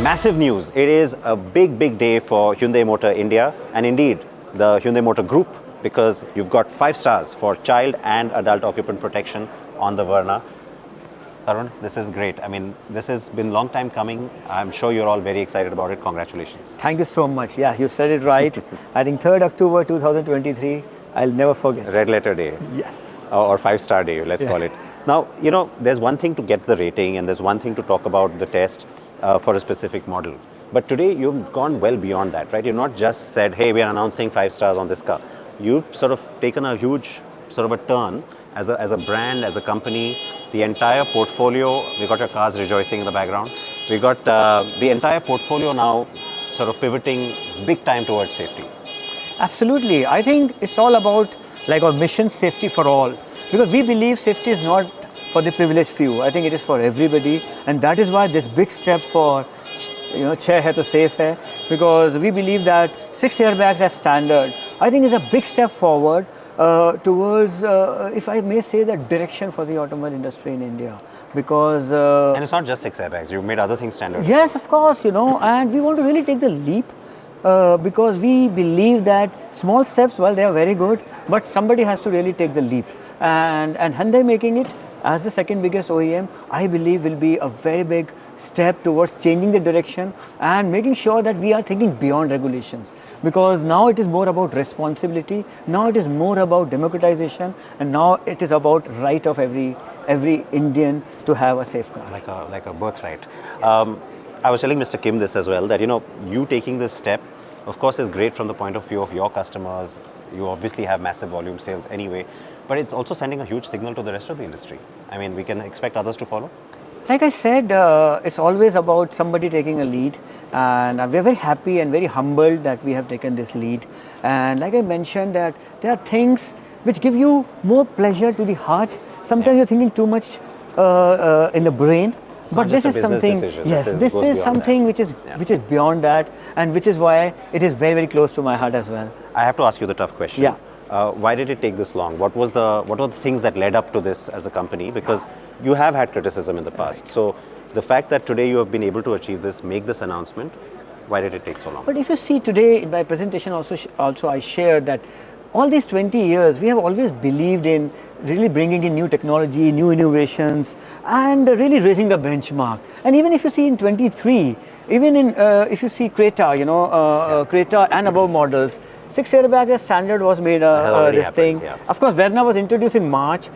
Massive news. It is a big day for Hyundai Motor India and indeed the Hyundai Motor Group, because you've got 5 stars for child and adult occupant protection on the Verna. Tarun, this is great. I mean, this has been a long time coming. I'm sure you're all very excited about it. Congratulations. Thank you so much. Yeah, you said it right. I think 3rd October 2023, I'll never forget. Red letter day. Yes. Or 5-star day, let's call it. Now, you know, there's one thing to get the rating and there's one thing to talk about the test for a specific model. But today you've gone well beyond that, right? You've not just said, hey, we are announcing 5 stars on this car. You've sort of taken a huge sort of a turn as a brand, as a company, the entire portfolio. We got your cars rejoicing in the background. We got the entire portfolio now sort of pivoting big time towards safety. Absolutely. I think it's all about like our mission, safety for all. Because we believe safety is not for the privileged few. I think it is for everybody. And that is why this big step for, Chair Hai to Safe Hai, because we believe that 6 airbags as standard, I think is a big step forward towards, if I may say, the direction for the automobile industry in India. Because and it's not just 6 airbags, you've made other things standard. Yes, of course, and we want to really take the leap because we believe that small steps, well, they are very good, but somebody has to really take the leap. And Hyundai making it as the second biggest OEM, I believe will be a very big step towards changing the direction and making sure that we are thinking beyond regulations. Because now it is more about responsibility, now it is more about democratization, and now it is about right of every Indian to have a safe car. Like a birthright. I was telling Mr. Kim this as well, that you taking this step, of course, is great from the point of view of your customers. You obviously have massive volume sales anyway, but it's also sending a huge signal to the rest of the industry. I mean, we can expect others to follow? Like I said, it's always about somebody taking a lead, and we're very happy and very humbled that we have taken this lead. And like I mentioned, that there are things which give you more pleasure to the heart. Sometimes you're thinking too much in the brain. But this is something, this is something which is beyond that, and which is why it is very close to my heart as well. I have to ask you the tough question. Yeah. Why did it take this long? What were the things that led up to this as a company? Because you have had criticism in the past. Right. So the fact that today you have been able to achieve this, make this announcement, why did it take so long? But if you see today in my presentation also I shared that all these 20 years we have always believed in really bringing in new technology, new innovations, and really raising the benchmark. And even if you see in 23, even in if you see Creta, Creta and above models, 6 airbag as standard was made this thing. Yeah. Of course, Verna was introduced in March.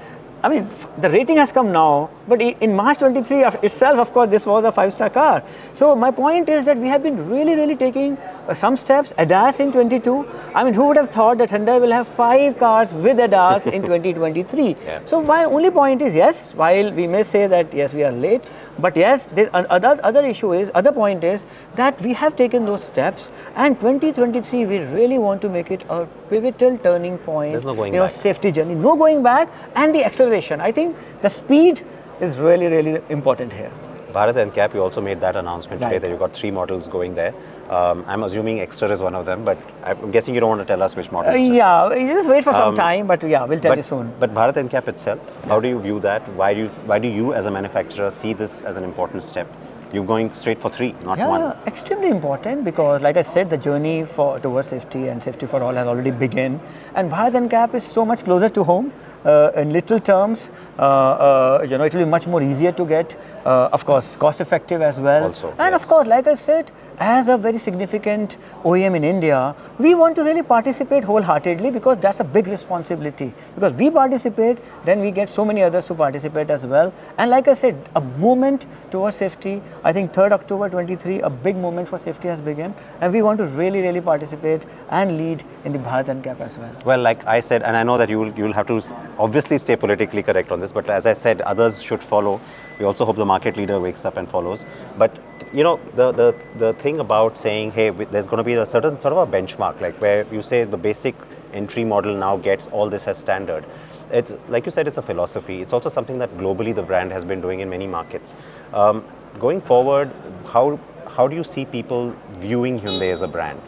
I mean, the rating has come now, but in March 23 itself, of course, this was a 5-star car. So my point is that we have been really taking some steps. ADAS in 22. I mean, who would have thought that Hyundai will have 5 cars with ADAS in 2023? Yeah. So my only point is, yes, while we may say that, yes, we are late, but yes, other point is that we have taken those steps, and 2023, we really want to make it a pivotal turning point. There's no going back. Safety journey, no going back, and the acceleration. I think the speed is really important here. Bharat NCAP, you also made that announcement today that you got 3 models going there. I'm assuming Exter is one of them, but I'm guessing you don't want to tell us which models. Just wait for some time, but yeah, we'll tell you soon. But Bharat NCAP itself, how do you view that? Why do you as a manufacturer see this as an important step? You're going straight for 3, not 1. Yeah, extremely important, because like I said, the journey towards safety and safety for all has already begun. And Bharat NCAP is so much closer to home. In little terms, it will be much more easier to get. Of course, cost effective as well. Also, and of course, like I said, as a very significant OEM in India, we want to really participate wholeheartedly, because that's a big responsibility. Because we participate, then we get so many others to participate as well. And like I said, a movement towards safety. I think 3rd October 23, a big movement for safety has begun, and we want to really participate and lead in the Bharat NCAP as well. Well, like I said, and I know that you'll have to obviously stay politically correct on this, but as I said, others should follow. We also hope the market leader wakes up and follows. But the thing about saying, hey, there's going to be a certain sort of a benchmark, like where you say the basic entry model now gets all this as standard. It's like you said, it's a philosophy. It's also something that globally the brand has been doing in many markets. Going forward, how do you see people viewing Hyundai as a brand?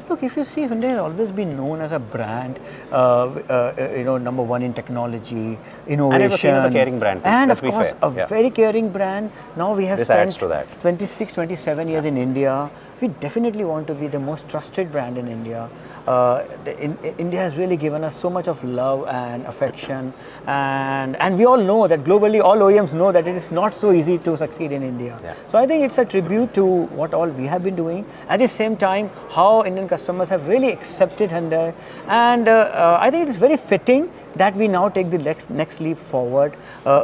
Look, if you see, Hyundai has always been known as a brand, number one in technology, innovation. And it was seen as a caring brand too. And Let's of be course, fair. very caring brand. Now we have This spent adds to that. 26, 27 years in India. We definitely want to be the most trusted brand in India. India has really given us so much of love and affection, and we all know that globally, all OEMs know that it is not so easy to succeed in India. Yeah. So I think it's a tribute to what all we have been doing. At the same time, how Indian customers have really accepted Hyundai, and I think it is very fitting that we now take the next leap forward,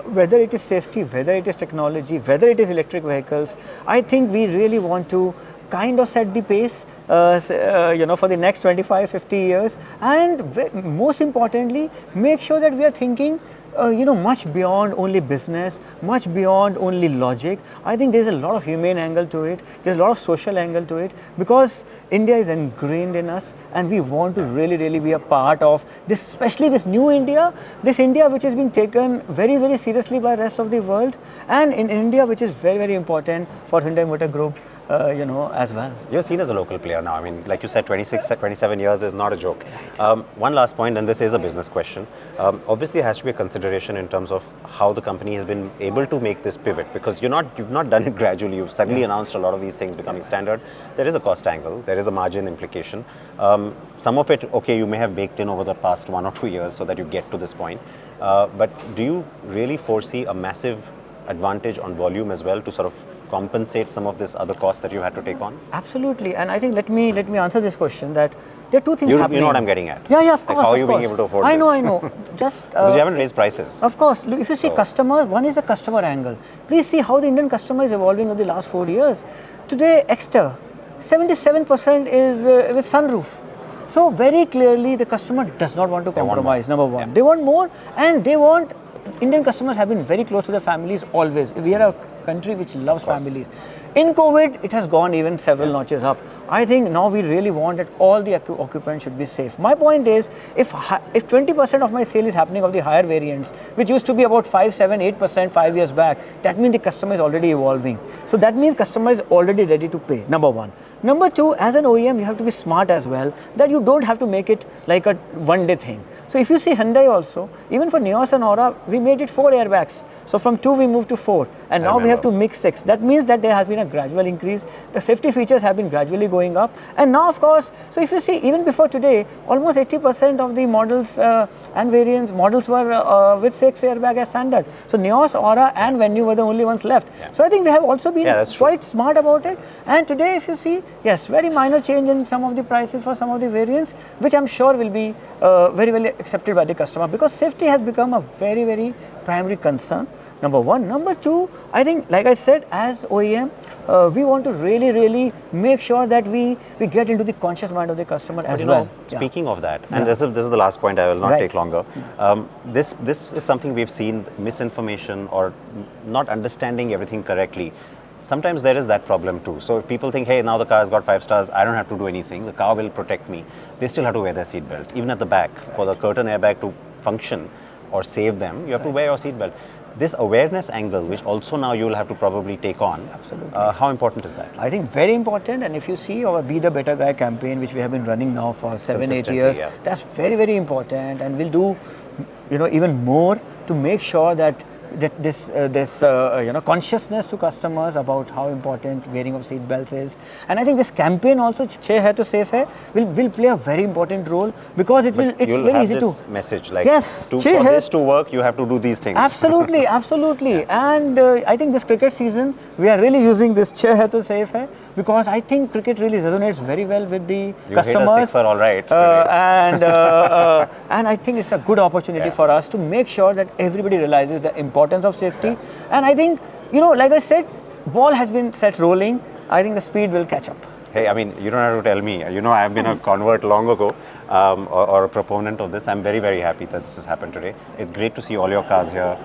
whether it is safety, whether it is technology, whether it is electric vehicles. I think we really want to kind of set the pace, for the next 25, 50 years, and most importantly, make sure that we are thinking much beyond only business, much beyond only logic. I think there's a lot of humane angle to it, there's a lot of social angle to it, because India is ingrained in us, and we want to really, really be a part of this, especially this new India, this India which is being taken very, very seriously by the rest of the world, and in India which is very, very important for Hyundai Motor Group, as well. You're seen as a local player now. I mean, like you said, 26, 27 years is not a joke. One last point, and this is a business question. Obviously, it has to be a consideration in terms of how the company has been able to make this pivot, because you've not done it gradually. You've suddenly announced a lot of these things becoming standard. There is a cost angle. There is a margin implication. Some of it, okay, you may have baked in over the past 1 or 2 years so that you get to this point. But do you really foresee a massive advantage on volume as well to sort of compensate some of this other costs that you had to take on? Absolutely, and I think let me answer this question, that there are two things happening. You know what I'm getting at? Yeah, of course. Like how are you being able to afford I this? I know. Just because you haven't raised prices. Of course. Look, if you see customer, one is the customer angle. Please see how the Indian customer is evolving over the last 4 years. Today, Exter, 77% is with sunroof. So very clearly, the customer does not want to compromise. Number one, they want more, and they want. Indian customers have been very close to their families always. We are a country which loves families. In COVID, it has gone even several notches up. I think now we really want that all the occupants should be safe. My point is, if 20% of my sale is happening of the higher variants, which used to be about 5, 7, 8% 5 years back, that means the customer is already evolving. So that means customer is already ready to pay, number one. Number two, as an OEM, you have to be smart as well, that you don't have to make it like a one-day thing. So if you see Hyundai also, even for Nios and Aura, we made it 4 airbags. So from 2 we moved to 4, and now we have to make 6. That means that there has been a gradual increase. The safety features have been gradually going up, and now of course, so if you see even before today, almost 80% of the models and variants models were with 6 airbag as standard. So Nios, Aura and Venue were the only ones lleft. So I think we have also been quite smart about it. And today if you see, yes, very minor change in some of the prices for some of the variants, which I'm sure will be very well accepted by the customer, because safety has become a very, very primary concern. Number one. Number two, I think, like I said, as OEM, we want to really, really make sure that we get into the conscious mind of the customer as well. Speaking of that, and this is the last point, I will not take longer. This is something we've seen, misinformation or not understanding everything correctly. Sometimes there is that problem too. So if people think, hey, now the car has got 5 stars, I don't have to do anything, the car will protect me. They still have to wear their seat belts. Even at the back, for the curtain airbag to function or save them, you have to wear your seat belt. This awareness angle, which also now you will have to probably take on, how important is that? I think very important, and if you see our Be the Better Guy campaign, which we have been running now for 7, 8 years, that's very, very important, and we'll do even more to make sure that this consciousness to customers about how important wearing of seat belts is. And I think this campaign also, Chhe Hai to Safe Hai, will play a very important role, because it's very easy to message like, yes, for this to work, you have to do these things. Absolutely, absolutely. And I think this cricket season, we are really using this Chhe Hai to Safe Hai, because I think cricket really resonates very well with the customers. You hit a sixer, all right. And I think it's a good opportunity for us to make sure that everybody realizes the importance of safety. And I think, like I said, ball has been set rolling. I think the speed will catch up. Hey, I mean, you don't have to tell me. I've been a convert long ago or a proponent of this. I'm very, very happy that this has happened today. It's great to see all your cars here.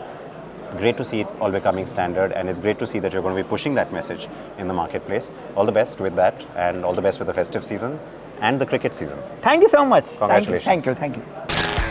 Great to see it all becoming standard, and it's great to see that you're going to be pushing that message in the marketplace. All the best with that, and all the best with the festive season and the cricket season. Thank you so much. Congratulations. Thank you.